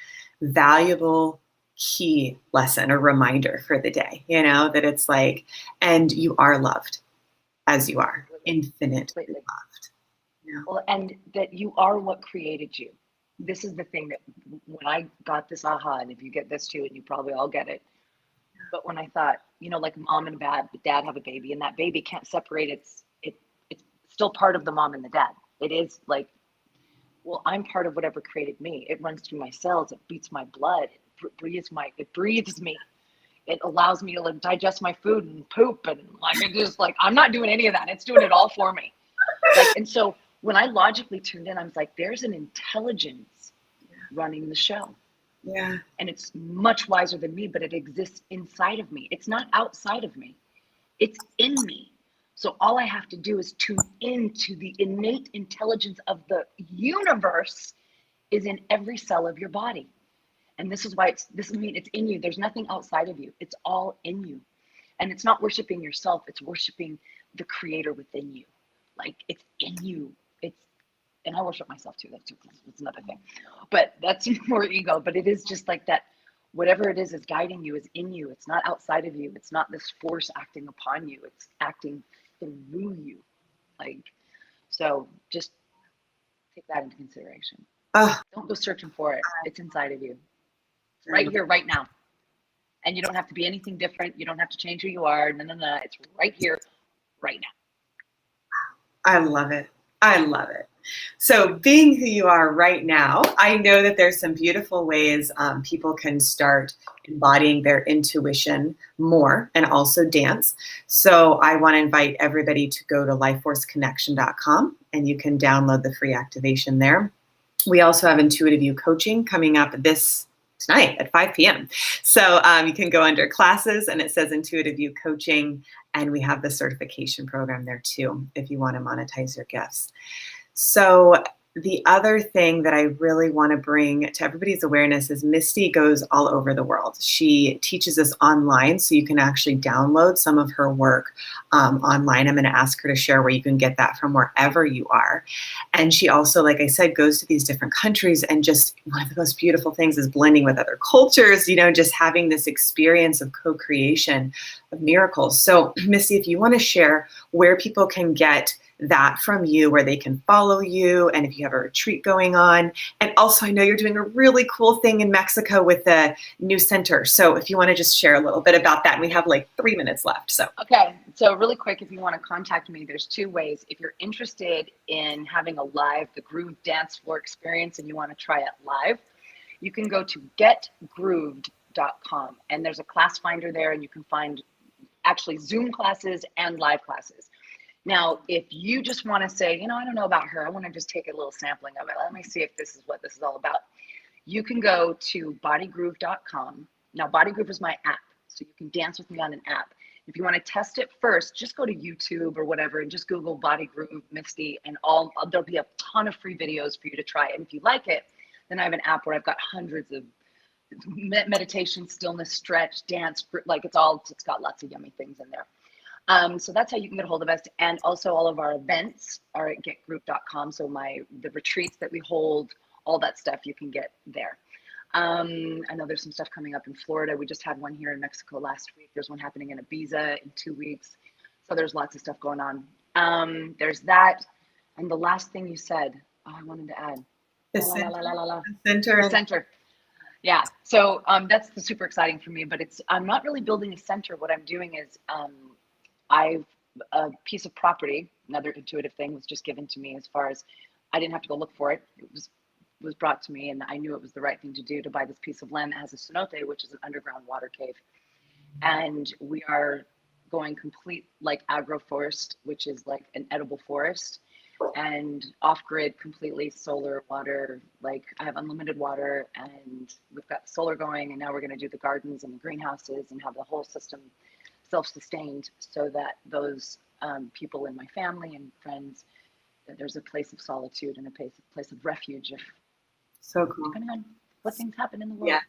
valuable key lesson or reminder for the day, that it's like, and you are loved as you are, infinitely loved. Well, and that you are what created you. This is the thing that when I got this aha, and if you get this too, and you probably all get it, but when I thought, like mom and dad have a baby, and that baby can't separate it's still part of the mom and the dad. It is like, well, I'm part of whatever created me. It runs through my cells, it beats my blood, it breathes me. It allows me to like digest my food and poop, and like it just like, I'm not doing any of that. It's doing it all for me. Like, and so when I logically tuned in, I was like, there's an intelligence running the show. Yeah. And it's much wiser than me, but it exists inside of me. It's not outside of me. It's in me. So all I have to do is tune into the innate intelligence of the universe is in every cell of your body. And this is why it's in you. There's nothing outside of you. It's all in you. And it's not worshiping yourself. It's worshiping the creator within you. Like, it's in you. And I worship myself too. That's another thing. But that's more ego. But it is just like that. Whatever it is guiding you is in you. It's not outside of you. It's not this force acting upon you. It's acting through you. Like, so just take that into consideration. Don't go searching for it. It's inside of you. It's right here, right now. And you don't have to be anything different. You don't have to change who you are. No. It's right here, right now. I love it. I love it. So being who you are right now, I know that there's some beautiful ways people can start embodying their intuition more and also dance. So I want to invite everybody to go to lifeforceconnection.com and you can download the free activation there. We also have Intuitive You coaching coming up tonight at 5 p.m. So you can go under classes and it says Intuitive You coaching. And we have the certification program there too, if you want to monetize your gifts. So the other thing that I really want to bring to everybody's awareness is Misty goes all over the world. She teaches us online, so you can actually download some of her work online. I'm going to ask her to share where you can get that from wherever you are. And she also, like I said, goes to these different countries, and just one of the most beautiful things is blending with other cultures, just having this experience of co-creation of miracles. So Misty, if you want to share where people can get that from you, where they can follow you, and if you have a retreat going on. And also, I know you're doing a really cool thing in Mexico with the new center. So if you want to just share a little bit about that, and we have like 3 minutes left. So okay, so really quick, if you want to contact me, there's 2 ways. If you're interested in having the Groove dance floor experience, and you want to try it live, you can go to getgrooved.com, and there's a class finder there, and you can find actually Zoom classes and live classes. Now, if you just want to say, I don't know about her, I want to just take a little sampling of it. Let me see if this is what this is all about. You can go to bodygroove.com. Now, Bodygroove is my app, so you can dance with me on an app. If you want to test it first, just go to YouTube or whatever and just Google Bodygroove Misty, and there'll be a ton of free videos for you to try. And if you like it, then I have an app where I've got hundreds of meditation, stillness, stretch, dance, like it's got lots of yummy things in there. So that's how you can get a hold of us. And also all of our events are at getgroup.com. So the retreats that we hold, all that stuff you can get there. I know there's some stuff coming up in Florida. We just had one here in Mexico last week. There's one happening in Ibiza in 2 weeks. So there's lots of stuff going on. There's that. And the last thing you said, I wanted to add. The La, la, la, la, la, la. the center. The center. Yeah. So that's the super exciting for me, but I'm not really building a center. What I'm doing is I've a piece of property, another intuitive thing was just given to me as far as I didn't have to go look for it. It was brought to me and I knew it was the right thing to do to buy this piece of land that has a cenote, which is an underground water cave. And we are going complete like agroforest, which is like an edible forest, and off-grid, completely solar water. Like I have unlimited water and we've got solar going, and now we're going to do the gardens and the greenhouses and have the whole system self-sustained so that those people in my family and friends, that there's a place of solitude and a place of refuge if so cool. Depending on what things happen in the world. Yeah,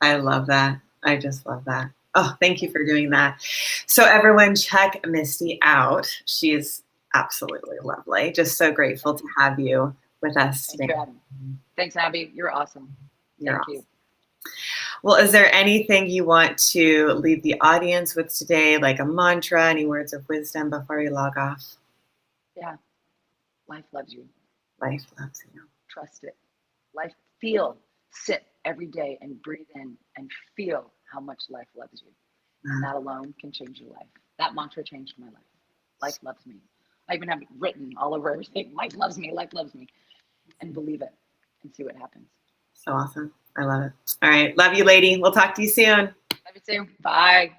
I love that. I just love that. Oh, thank you for doing that. So everyone check Misty out. She is absolutely lovely. Just so grateful to have you with us today. Thanks, Abby. You're awesome. You're Thank awesome. you. Well, is there anything you want to leave the audience with today, like a mantra, any words of wisdom before we log off? Yeah. Life loves you. Life loves you. Trust it. Sit every day and breathe in and feel how much life loves you. And that alone can change your life. That mantra changed my life. Life loves me. I even have it written all over everything. Life loves me. Life loves me. And believe it and see what happens. So awesome. I love it. All right. Love you, lady. We'll talk to you soon. Love you too. Bye.